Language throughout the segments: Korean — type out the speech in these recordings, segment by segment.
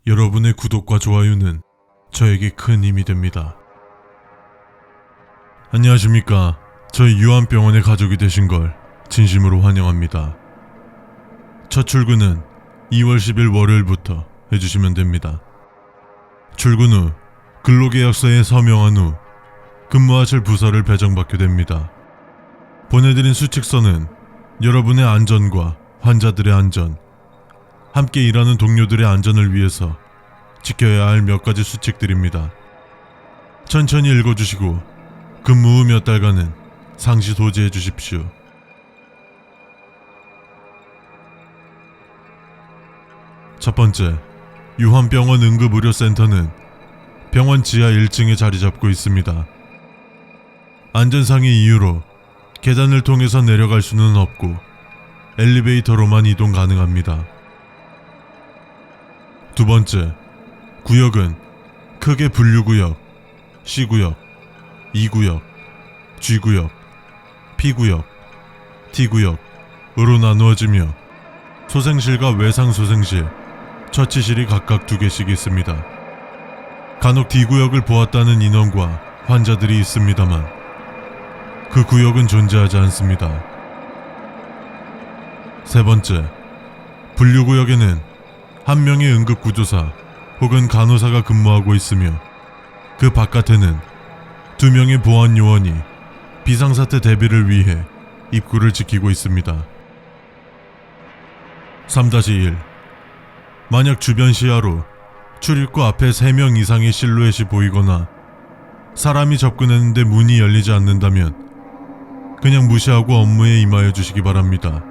여러분의 구독과 좋아요는 저에게 큰 힘이 됩니다. 안녕하십니까. 저희 유한병원의 가족이 되신 걸 진심으로 환영합니다. 첫 출근은 2월 10일 월요일부터 해주시면 됩니다. 출근 후 근로계약서에 서명한 후 근무하실 부서를 배정받게 됩니다. 보내드린 수칙서는 여러분의 안전과 환자들의 안전, 함께 일하는 동료들의 안전을 위해서 지켜야 할 몇 가지 수칙들입니다. 천천히 읽어주시고 근무 후 몇 달간은 상시 소지해 주십시오. 첫 번째, 유한병원 응급의료센터는 병원 지하 1층에 자리 잡고 있습니다. 안전상의 이유로 계단을 통해서 내려갈 수는 없고 엘리베이터로만 이동 가능합니다. 두 번째, 구역은 크게 분류구역, C구역, E구역, G구역, P구역, T구역으로 나누어지며 소생실과 외상소생실, 처치실이 각각 2개씩 있습니다. 간혹 D구역을 보았다는 인원과 환자들이 있습니다만 그 구역은 존재하지 않습니다. 세 번째, 분류구역에는 한 명의 응급구조사 혹은 간호사가 근무하고 있으며 그 바깥에는 2명의 보안요원이 비상사태 대비를 위해 입구를 지키고 있습니다. 3-1. 만약 주변 시야로 출입구 앞에 3명 이상의 실루엣이 보이거나 사람이 접근했는데 문이 열리지 않는다면 그냥 무시하고 업무에 임하여 주시기 바랍니다.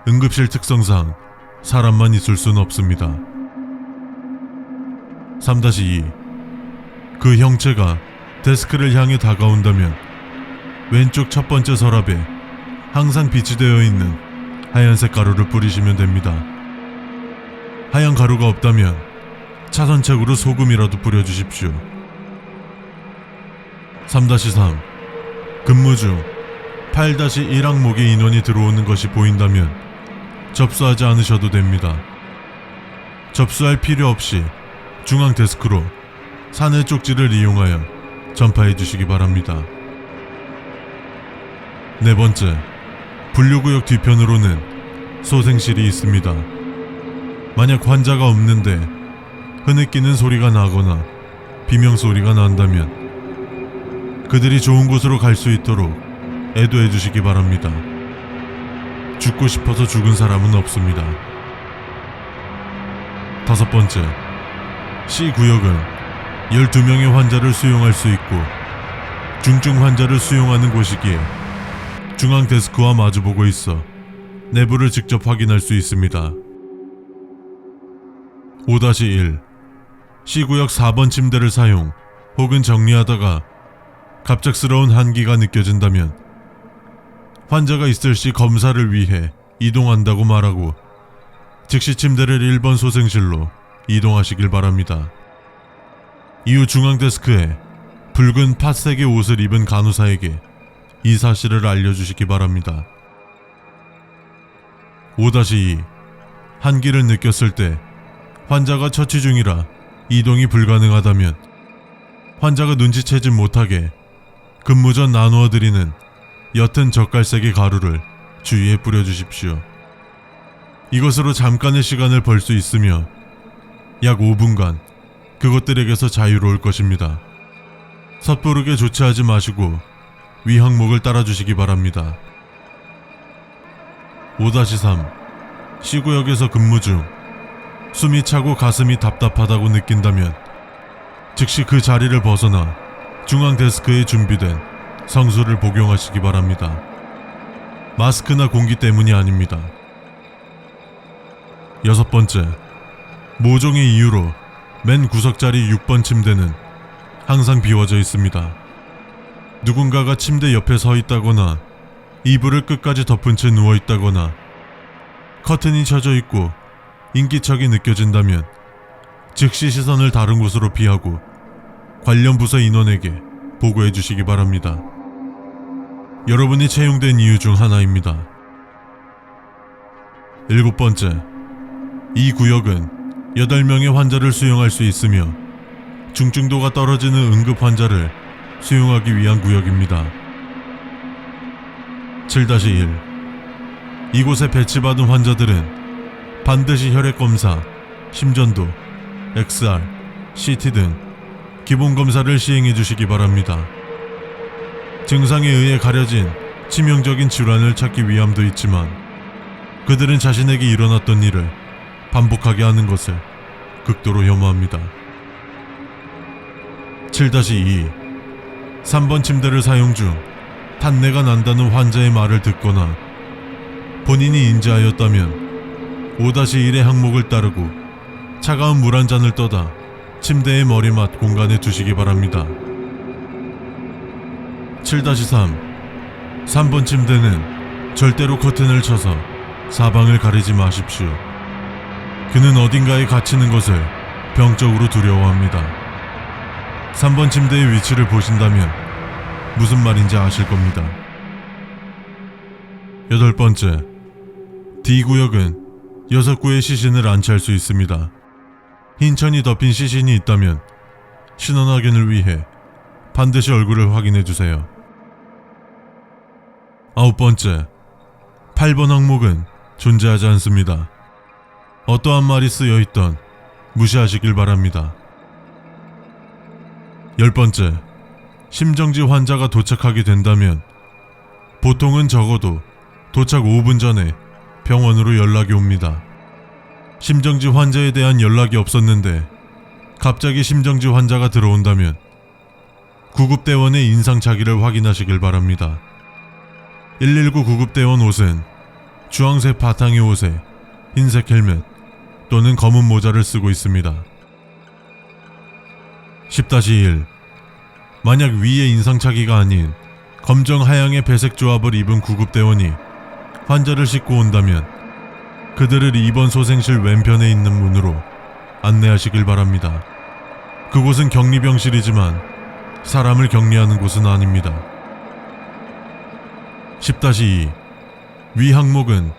응급실 특성상 사람만 있을 수는 없습니다. 3-2. 그 형체가 데스크를 향해 다가온다면 왼쪽 첫 번째 서랍에 항상 비치되어 있는 하얀색 가루를 뿌리시면 됩니다. 하얀 가루가 없다면 차선책으로 소금이라도 뿌려주십시오. 3-3. 근무 중 8-1 항목의 인원이 들어오는 것이 보인다면 접수하지 않으셔도 됩니다. 접수할 필요 없이 중앙 데스크로 사내 쪽지를 이용하여 전파해 주시기 바랍니다. 네 번째, 분류구역 뒤편으로는 소생실이 있습니다. 만약 환자가 없는데 흐느끼는 소리가 나거나 비명소리가 난다면 그들이 좋은 곳으로 갈 수 있도록 애도해 주시기 바랍니다. 죽고 싶어서 죽은 사람은 없습니다. 5 번째, C구역은 12명의 환자를 수용할 수 있고 중증 환자를 수용하는 곳이기에 중앙 데스크와 마주보고 있어 내부를 직접 확인할 수 있습니다. 5-1. C구역 4번 침대를 사용 혹은 정리하다가 갑작스러운 한기가 느껴진다면 환자가 있을 시 검사를 위해 이동한다고 말하고 즉시 침대를 1번 소생실로 이동하시길 바랍니다. 이후 중앙 데스크에 붉은 팥색의 옷을 입은 간호사에게 이 사실을 알려주시기 바랍니다. 5-2. 한기를 느꼈을 때 환자가 처치 중이라 이동이 불가능하다면 환자가 눈치채지 못하게 근무 전 나누어 드리는 옅은 젓갈색의 가루를 주위에 뿌려주십시오. 이것으로 잠깐의 시간을 벌 수 있으며 약 5분간 그것들에게서 자유로울 것입니다. 섣부르게 조치하지 마시고 위 항목을 따라주시기 바랍니다. 5-3. C구역에서 근무 중 숨이 차고 가슴이 답답하다고 느낀다면 즉시 그 자리를 벗어나 중앙 데스크에 준비된 성수를 복용하시기 바랍니다. 마스크나 공기 때문이 아닙니다. 6 번째, 모종의 이유로 맨 구석자리 6번 침대는 항상 비워져 있습니다. 누군가가 침대 옆에 서 있다거나 이불을 끝까지 덮은 채 누워 있다거나 커튼이 쳐져 있고 인기척이 느껴진다면 즉시 시선을 다른 곳으로 피하고 관련 부서 인원에게 보고해 주시기 바랍니다. 여러분이 채용된 이유 중 하나입니다. 7번째, 이 구역은 8명의 환자를 수용할 수 있으며 중증도가 떨어지는 응급 환자를 수용하기 위한 구역입니다. 7-1 이곳에 배치받은 환자들은 반드시 혈액검사, 심전도, XR, CT 등 기본검사를 시행해 주시기 바랍니다. 증상에 의해 가려진 치명적인 질환을 찾기 위함도 있지만 그들은 자신에게 일어났던 일을 반복하게 하는 것을 극도로 혐오합니다. 7-2 3번 침대를 사용 중 탄내가 난다는 환자의 말을 듣거나 본인이 인지하였다면 5-1의 항목을 따르고 차가운 물 한 잔을 떠다 침대의 머리맡 공간에 두시기 바랍니다. 7-3 3번 침대는 절대로 커튼을 쳐서 사방을 가리지 마십시오. 그는 어딘가에 갇히는 것을 병적으로 두려워합니다. 3번 침대의 위치를 보신다면 무슨 말인지 아실 겁니다. 8번째, D구역은 6구의 시신을 안치할 수 있습니다. 흰 천이 덮인 시신이 있다면 신원 확인을 위해 반드시 얼굴을 확인해 주세요. 9번째, 8번 항목은 존재하지 않습니다. 어떠한 말이 쓰여 있던 무시하시길 바랍니다. 10번째, 심정지 환자가 도착하게 된다면 보통은 적어도 도착 5분 전에 병원으로 연락이 옵니다. 심정지 환자에 대한 연락이 없었는데 갑자기 심정지 환자가 들어온다면 구급대원의 인상착의를 확인하시길 바랍니다. 119 구급대원 옷은 주황색 바탕의 옷에 흰색 헬멧 또는 검은 모자를 쓰고 있습니다. 10-1 만약 위의 인상착의가 아닌 검정 하양의 배색 조합을 입은 구급대원이 환자를 싣고 온다면 그들을 입원 소생실 왼편에 있는 문으로 안내하시길 바랍니다. 그곳은 격리병실이지만 사람을 격리하는 곳은 아닙니다. 10-2 위 항목은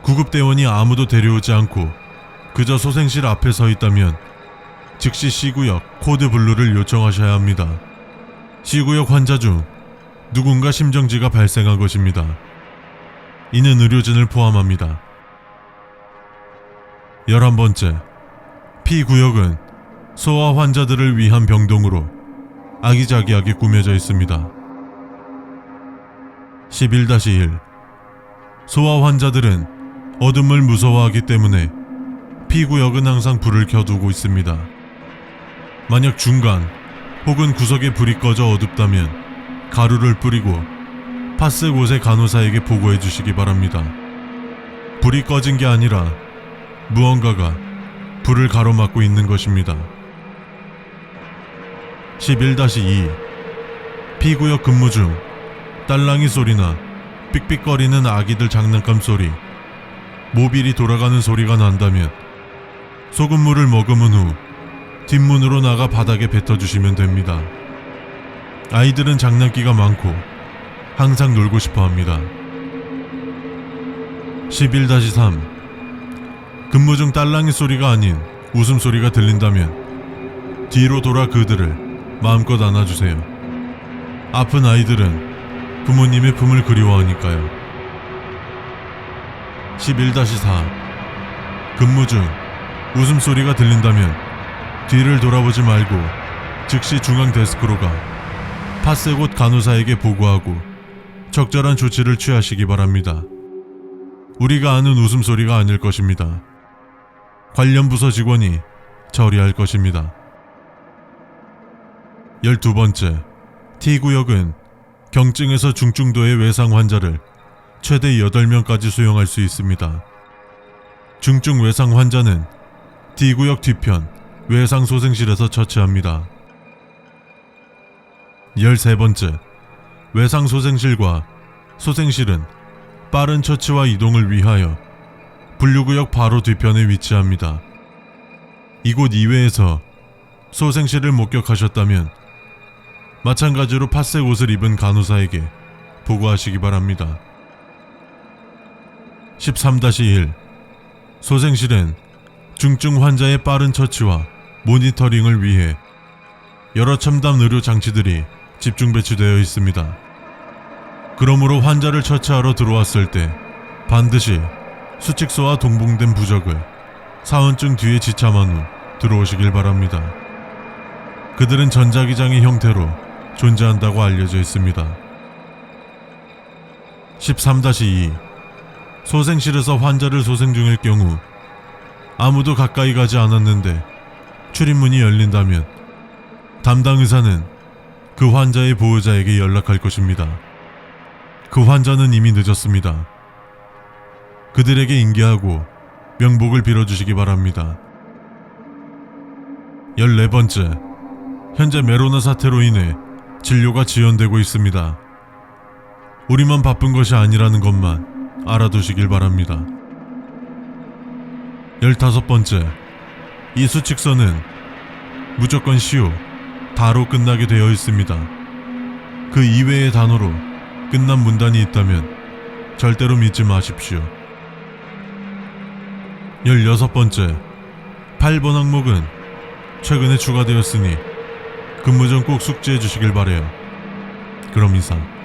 구급대원이 아무도 데려오지 않고 그저 소생실 앞에 서 있다면 즉시 C구역 코드 블루를 요청하셔야 합니다. C구역 환자 중 누군가 심정지가 발생한 것입니다. 이는 의료진을 포함합니다. 11번째, P구역은 소아 환자들을 위한 병동으로 아기자기하게 꾸며져 있습니다. 11-1 소아 환자들은 어둠을 무서워하기 때문에 P구역은 항상 불을 켜두고 있습니다. 만약 중간 혹은 구석에 불이 꺼져 어둡다면 가루를 뿌리고 팥색 옷의 간호사에게 보고해 주시기 바랍니다. 불이 꺼진 게 아니라 무언가가 불을 가로막고 있는 것입니다. 11-2 P구역 근무 중 딸랑이 소리나 삑삑거리는 아기들 장난감 소리, 모빌이 돌아가는 소리가 난다면 소금물을 머금은 후 뒷문으로 나가 바닥에 뱉어주시면 됩니다. 아이들은 장난기가 많고 항상 놀고 싶어 합니다. 11-3 근무 중 딸랑이 소리가 아닌 웃음소리가 들린다면 뒤로 돌아 그들을 마음껏 안아주세요. 아픈 아이들은 부모님의 품을 그리워하니까요. 11-4 근무 중 웃음소리가 들린다면 뒤를 돌아보지 말고 즉시 중앙 데스크로 가 팥색 옷 간호사에게 보고하고 적절한 조치를 취하시기 바랍니다. 우리가 아는 웃음소리가 아닐 것입니다. 관련 부서 직원이 처리할 것입니다. 12번째, T구역은 경증에서 중증도의 외상 환자를 최대 8명까지 수용할 수 있습니다. 중증 외상 환자는 D구역 뒤편 외상 소생실에서 처치합니다. 13번째, 외상 소생실과 소생실은 빠른 처치와 이동을 위하여 분류구역 바로 뒤편에 위치합니다. 이곳 이외에서 소생실을 목격하셨다면 마찬가지로 팥색 옷을 입은 간호사에게 보고하시기 바랍니다. 13-1 소생실은 중증 환자의 빠른 처치와 모니터링을 위해 여러 첨단 의료 장치들이 집중 배치되어 있습니다. 그러므로 환자를 처치하러 들어왔을 때 반드시 수칙서와 동봉된 부적을 사원증 뒤에 지참한 후 들어오시길 바랍니다. 그들은 전자기장의 형태로 존재한다고 알려져 있습니다. 13-2 소생실에서 환자를 소생 중일 경우 아무도 가까이 가지 않았는데 출입문이 열린다면 담당 의사는 그 환자의 보호자에게 연락할 것입니다. 그 환자는 이미 늦었습니다. 그들에게 인계하고 명복을 빌어주시기 바랍니다. 14번째, 현재 메로나 사태로 인해 진료가 지연되고 있습니다. 우리만 바쁜 것이 아니라는 것만 알아두시길 바랍니다. 15번째, 이 수칙서는 무조건 시효, 다로 끝나게 되어 있습니다. 그 이외의 단어로 끝난 문단이 있다면 절대로 믿지 마십시오. 16번째, 8번 항목은 최근에 추가되었으니 근무 전 꼭 숙지해 주시길 바래요. 그럼 이상.